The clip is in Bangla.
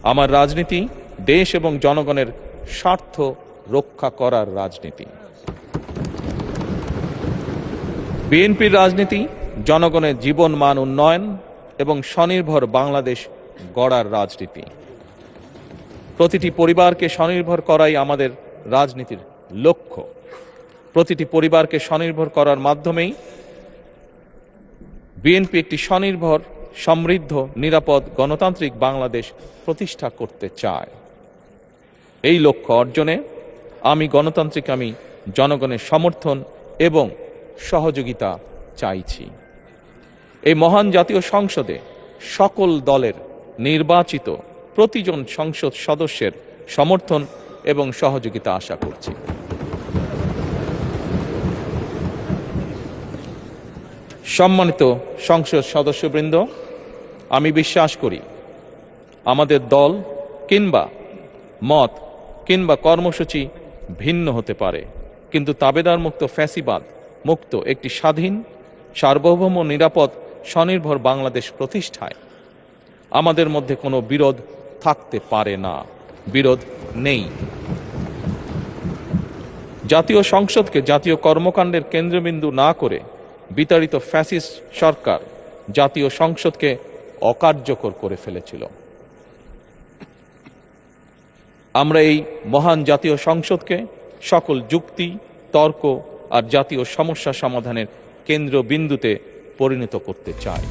আমার রাজনীতি দেশ এবং জনগণের স্বার্থ রক্ষা করার রাজনীতি। বিএনপির রাজনীতি জনগণের জীবন মান উন্নয়ন এবং স্বনির্ভর বাংলাদেশ গড়ার রাজনীতি। প্রতিটি পরিবারকে স্বনির্ভর করাই আমাদের রাজনীতির লক্ষ্য। প্রতিটি পরিবারকে স্বনির্ভর করার মাধ্যমেই বিএনপি একটি স্বনির্ভর, সমৃদ্ধ, নিরাপদ, গণতান্ত্রিক বাংলাদেশ প্রতিষ্ঠা করতে চায়। এই লক্ষ্য অর্জনে আমি জনগণের সমর্থন এবং সহযোগিতা চাইছি। এই মহান জাতীয় সংসদে সকল দলের নির্বাচিত প্রতিজন সংসদ সদস্যের সমর্থন এবং সহযোগিতা আশা করছি। সম্মানিত সংসদ সদস্যবৃন্দ, আমি বিশ্বাস করি আমাদের দল কিংবা মত কিংবা কর্মসূচি ভিন্ন হতে পারে, কিন্তু তাবেদার মুক্ত, ফ্যাসিবাদ মুক্ত একটি স্বাধীন, সার্বভৌম, নিরাপদ, স্বনির্ভর বাংলাদেশ প্রতিষ্ঠায় আমাদের মধ্যে কোনো বিরোধ থাকতে পারে না, বিরোধ নেই। জাতীয় সংসদকে জাতীয় কর্মকাণ্ডের কেন্দ্রবিন্দু না করে বিতাড়িত ফ্যাসিস্ট সরকার জাতীয় সংসদকে অকার্যকর করে ফেলেছিল। আমরা এই মহান জাতীয় সংসদকে সকল যুক্তি, তর্ক আর জাতীয় সমস্যা সমাধানের কেন্দ্রবিন্দুতে পরিণত করতে চাই।